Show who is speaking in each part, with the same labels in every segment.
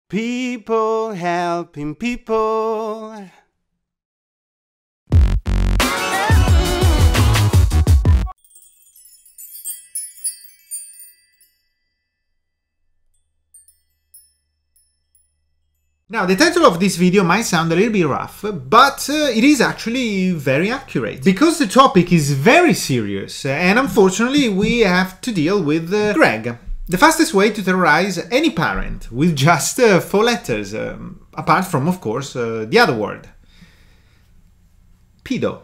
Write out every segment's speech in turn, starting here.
Speaker 1: People helping people.
Speaker 2: Now, the title of this video might sound a little bit rough, but it is actually very accurate. Because the topic is very serious, and unfortunately we have to deal with Greg. The fastest way to terrorize any parent with just 4 letters, apart from, of course, the other word. Pedo.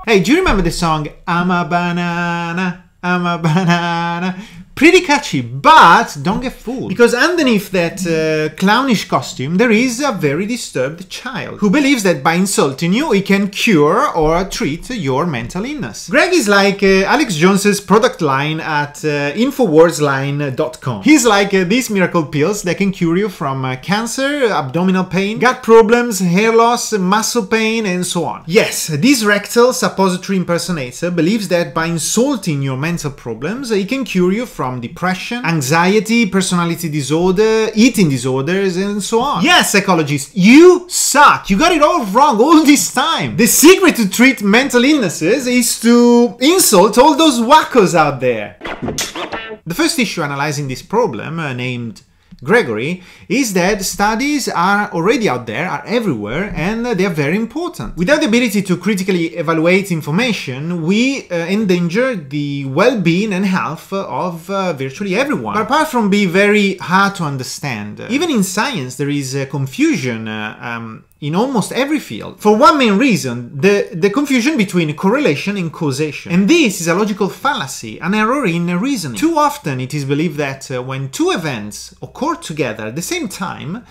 Speaker 2: Hey, do you remember the song I'm a banana, I'm a banana? Pretty catchy, but don't get fooled. Because underneath that clownish costume, there is a very disturbed child who believes that by insulting you, he can cure or treat your mental illness. Greg is like Alex Jones's product line at infowarsline.com. He's like these miracle pills that can cure you from cancer, abdominal pain, gut problems, hair loss, muscle pain, and so on. Yes, this rectal suppository impersonator believes that by insulting your mental problems, he can cure you from depression, anxiety, personality disorder, eating disorders, and so on. Yes, psychologists, you suck. You got it all wrong all this time. The secret to treat mental illnesses is to insult all those wackos out there. The first issue analyzing this problem, named Gregory, is that studies are already out there, are everywhere, and they are very important. Without the ability to critically evaluate information, we endanger the well-being and health of virtually everyone. But apart from being very hard to understand, even in science there is confusion in almost every field. For one main reason, the confusion between correlation and causation. And this is a logical fallacy, an error in reasoning. Too often it is believed that when two events occur together at the same time,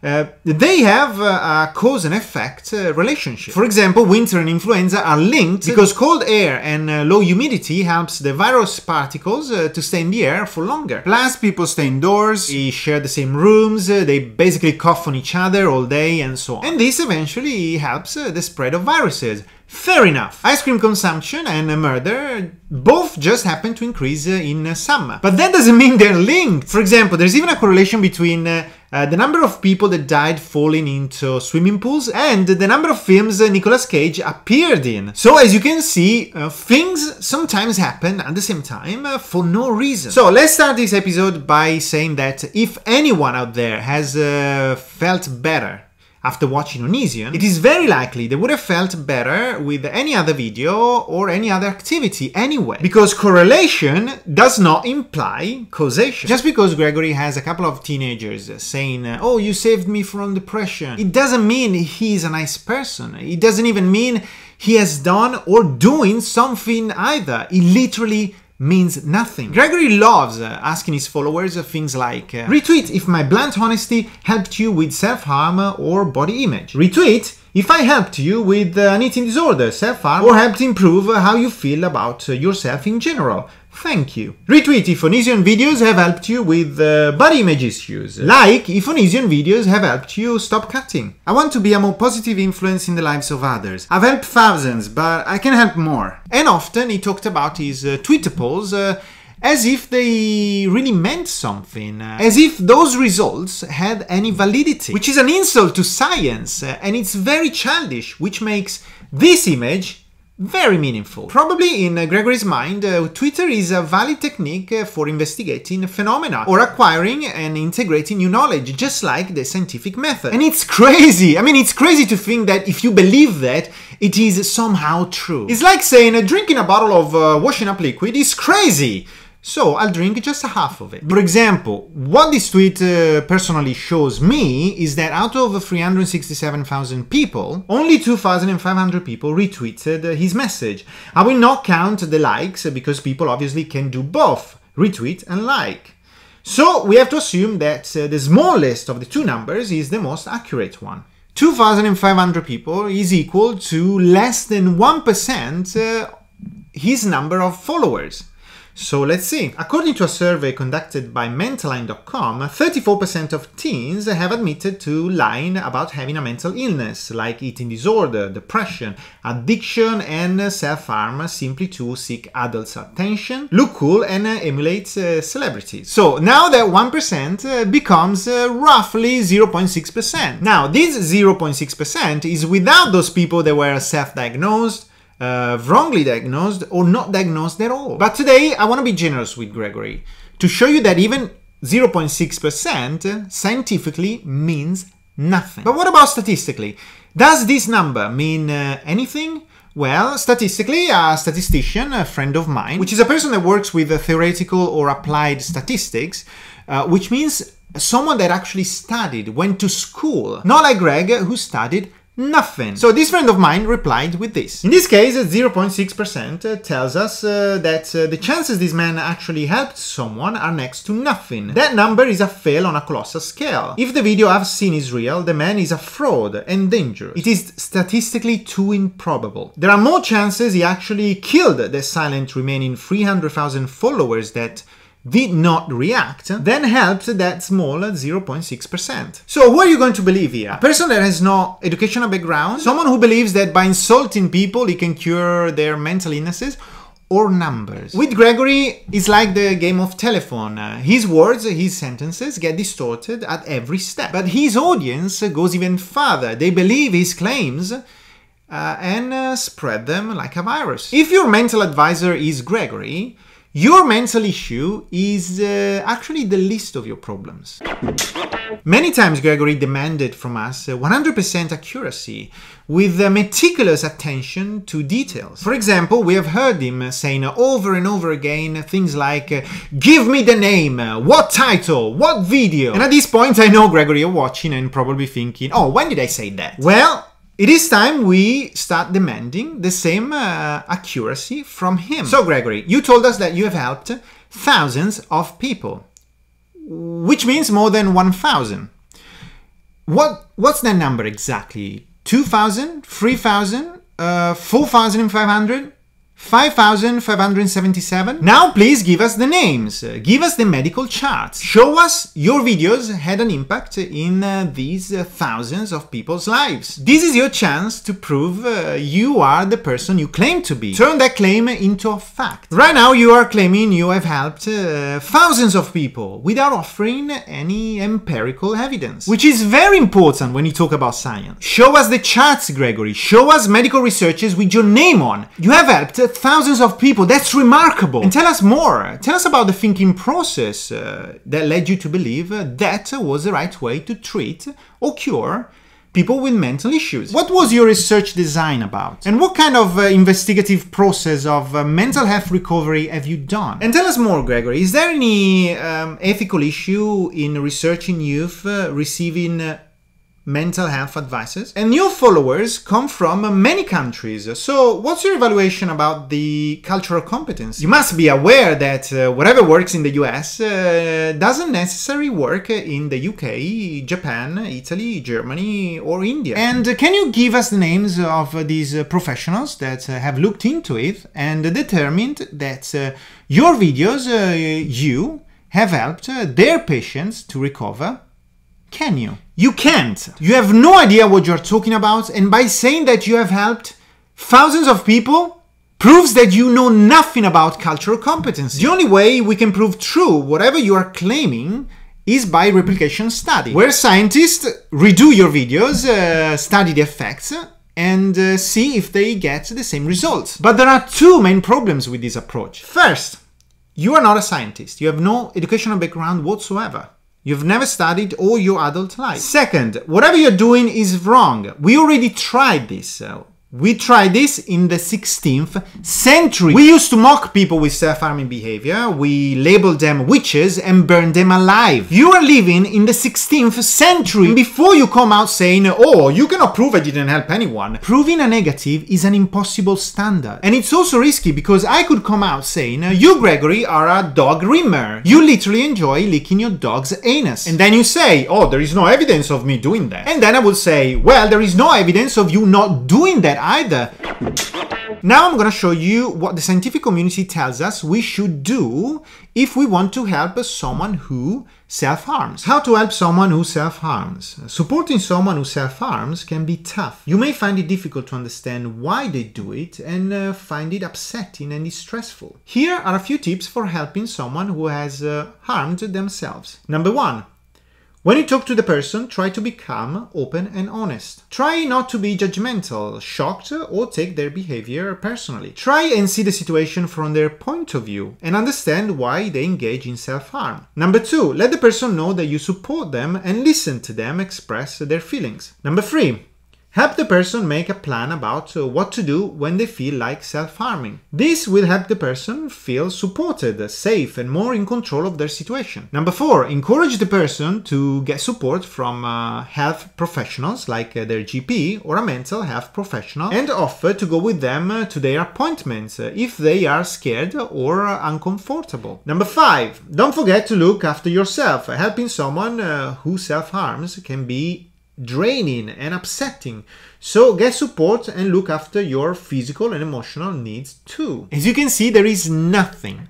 Speaker 2: they have a cause and effect relationship. For example, winter and influenza are linked because cold air and low humidity helps the virus particles to stay in the air for longer. Plus, people stay indoors, they share the same rooms, they basically cough on each other all day and so on. And this eventually helps the spread of viruses. Fair enough. Ice cream consumption and murder both just happen to increase in summer. But that doesn't mean they're linked. For example, there's even a correlation between the number of people that died falling into swimming pools and the number of films Nicolas Cage appeared in. So as you can see, things sometimes happen at the same time for no reason. So let's start this episode by saying that if anyone out there has felt better after watching Onision, it is very likely they would have felt better with any other video or any other activity anyway. Because correlation does not imply causation. Just because Gregory has a couple of teenagers saying, oh, you saved me from depression, it doesn't mean he's a nice person. It doesn't even mean he has done or doing something either. It literally means nothing. Gregory loves asking his followers things like retweet if my blunt honesty helped you with self-harm or body image. Retweet if I helped you with an eating disorder, self-harm, or helped improve how you feel about yourself in general. Thank you. Retweet if Onision videos have helped you with body image issues. Like if Onision videos have helped you stop cutting. I want to be a more positive influence in the lives of others. I've helped thousands, but I can help more. And often he talked about his Twitter polls as if they really meant something, as if those results had any validity, which is an insult to science, and it's very childish, which makes this image very meaningful. Probably in Gregory's mind, Twitter is a valid technique for investigating phenomena or acquiring and integrating new knowledge, just like the scientific method. And it's crazy! I mean, it's crazy to think that if you believe that, it is somehow true. It's like saying drinking a bottle of washing up liquid is crazy! So I'll drink just a half of it. For example, what this tweet personally shows me is that out of 367,000 people, only 2,500 people retweeted his message. I will not count the likes because people obviously can do both, retweet and like. So we have to assume that the smallest of the two numbers is the most accurate one. 2,500 people is equal to less than 1% his number of followers. So let's see. According to a survey conducted by Mentaline.com, 34% of teens have admitted to lying about having a mental illness, like eating disorder, depression, addiction, and self-harm simply to seek adults' attention, look cool, and emulate celebrities. So now that 1% becomes roughly 0.6%. Now, this 0.6% is without those people that were self-diagnosed, wrongly diagnosed, or not diagnosed at all. But today I want to be generous with Gregory to show you that even 0.6% scientifically means nothing. But what about statistically? Does this number mean anything? Well, statistically, a statistician, a friend of mine, which is a person that works with theoretical or applied statistics, which means someone that actually studied, went to school, not like Greg, who studied nothing. So this friend of mine replied with this. In this case, 0.6% tells us that the chances this man actually helped someone are next to nothing. That number is a fail on a colossal scale. If the video I've seen is real, the man is a fraud and dangerous. It is statistically too improbable. There are more chances he actually killed the silent remaining 300,000 followers that did not react, then helped that small 0.6%. So who are you going to believe here? A person that has no educational background? Someone who believes that by insulting people he can cure their mental illnesses? Or numbers? With Gregory, it's like the game of telephone. His words, his sentences get distorted at every step. But his audience goes even further. They believe his claims and spread them like a virus. If your mental advisor is Gregory, your mental issue is actually the least of your problems. Many times Gregory demanded from us 100% accuracy with meticulous attention to details. For example, we have heard him saying over and over again things like, give me the name, what title, what video. And at this point I know Gregory, you're watching and probably thinking, oh, when did I say that? Well, it is time we start demanding the same accuracy from him. So Gregory, you told us that you have helped thousands of people, which means more than 1,000. What's that number exactly? 2,000? 3,000? 4,500? 5,577? Now please give us the names, give us the medical charts, show us your videos had an impact in these thousands of people's lives. This is your chance to prove you are the person you claim to be. Turn that claim into a fact. Right now you are claiming you have helped thousands of people without offering any empirical evidence, which is very important when you talk about science. Show us the charts, Gregory. Show us medical researches with your name on. You have helped thousands of people. That's remarkable. And tell us more. Tell us about the thinking process that led you to believe that was the right way to treat or cure people with mental issues. What was your research design about? And what kind of investigative process of mental health recovery have you done? And tell us more, Gregory. Is there any ethical issue in researching youth receiving mental health advices? And your followers come from many countries, so what's your evaluation about the cultural competence? You must be aware that whatever works in the US doesn't necessarily work in the UK, Japan, Italy, Germany, or India. And can you give us the names of these professionals that have looked into it and determined that your videos, you have helped their patients to recover? Can you? You can't. You have no idea what you're talking about, and by saying that you have helped thousands of people proves that you know nothing about cultural competence. The only way we can prove true whatever you are claiming is by replication study, where scientists redo your videos, study the effects, and see if they get the same results. But there are two main problems with this approach. First, you are not a scientist. You have no educational background whatsoever. You've never studied all your adult life. Second, whatever you're doing is wrong. We already tried this. We tried this in the 16th century. We used to mock people with self-harming behavior. We labeled them witches and burned them alive. You are living in the 16th century. And before you come out saying, oh, you cannot prove I didn't help anyone. Proving a negative is an impossible standard. And it's also risky because I could come out saying, you, Gregory, are a dog rimmer. You literally enjoy licking your dog's anus. And then you say, oh, there is no evidence of me doing that. And then I would say, well, there is no evidence of you not doing that either. Now I'm gonna show you what the scientific community tells us we should do if we want to help someone who self-harms. How to help someone who self-harms? Supporting someone who self-harms can be tough. You may find it difficult to understand why they do it and find it upsetting and distressful. Here are a few tips for helping someone who has harmed themselves. Number 1. When you talk to the person, try to be calm, open and honest. Try not to be judgmental, shocked or take their behavior personally. Try and see the situation from their point of view and understand why they engage in self-harm. Number 2, let the person know that you support them and listen to them express their feelings. Number 3, help the person make a plan about what to do when they feel like self-harming. This will help the person feel supported, safe, and more in control of their situation. Number 4, encourage the person to get support from health professionals like their GP or a mental health professional and offer to go with them to their appointments if they are scared or uncomfortable. Number 5, don't forget to look after yourself. Helping someone who self-harms can be draining and upsetting, so get support and look after your physical and emotional needs too. As you can see, there is nothing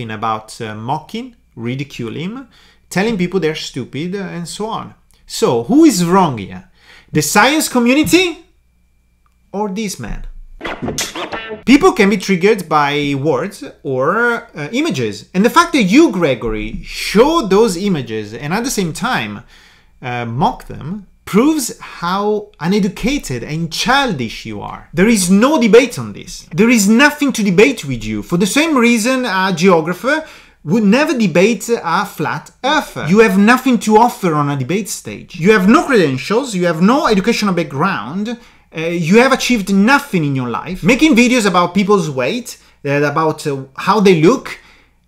Speaker 2: about mocking, ridiculing, telling people they're stupid and so on. So who is wrong here? The science community or this man? People can be triggered by words or images, and the fact that you, Gregory, show those images and at the same time mock them proves how uneducated and childish you are. There is no debate on this. There is nothing to debate with you. For the same reason a geographer would never debate a flat earther. You have nothing to offer on a debate stage. You have no credentials, you have no educational background, you have achieved nothing in your life. Making videos about people's weight, about how they look,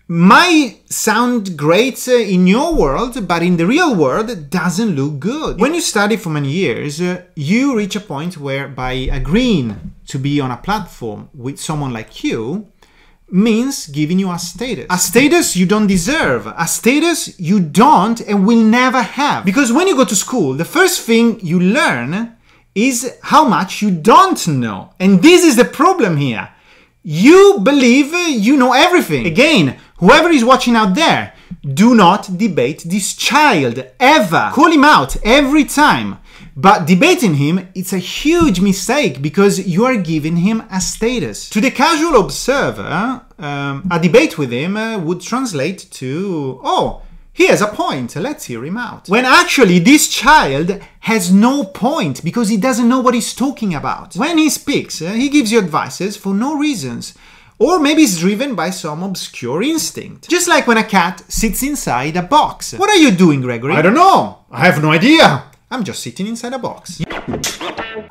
Speaker 2: might sound great in your world, but in the real world it doesn't look good. When you study for many years, you reach a point where by agreeing to be on a platform with someone like you means giving you a status you don't deserve, a status you don't and will never have. Because when you go to school, the first thing you learn is how much you don't know. And this is the problem here. You believe you know everything. Again, whoever is watching out there, do not debate this child, ever. Call him out every time. But debating him, it's a huge mistake because you are giving him a status. To the casual observer, a debate with him would translate to, oh, he has a point, let's hear him out. When actually this child has no point because he doesn't know what he's talking about. When he speaks, he gives you advices for no reasons. Or maybe he's driven by some obscure instinct. Just like when a cat sits inside a box. What are you doing, Gregory? I don't know. I have no idea. I'm just sitting inside a box.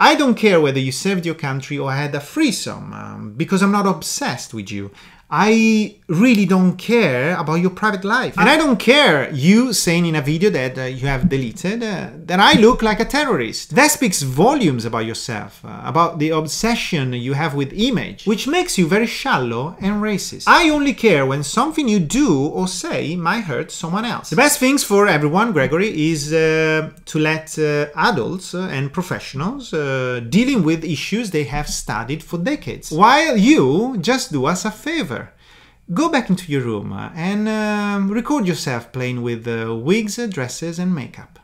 Speaker 2: I don't care whether you served your country or had a threesome, because I'm not obsessed with you. I really don't care about your private life. And I don't care you saying in a video that you have deleted that I look like a terrorist. That speaks volumes about yourself, about the obsession you have with image, which makes you very shallow and racist. I only care when something you do or say might hurt someone else. The best things for everyone, Gregory, is to let adults and professionals dealing with issues they have studied for decades, while you just do us a favor. Go back into your room and record yourself playing with wigs, dresses and makeup.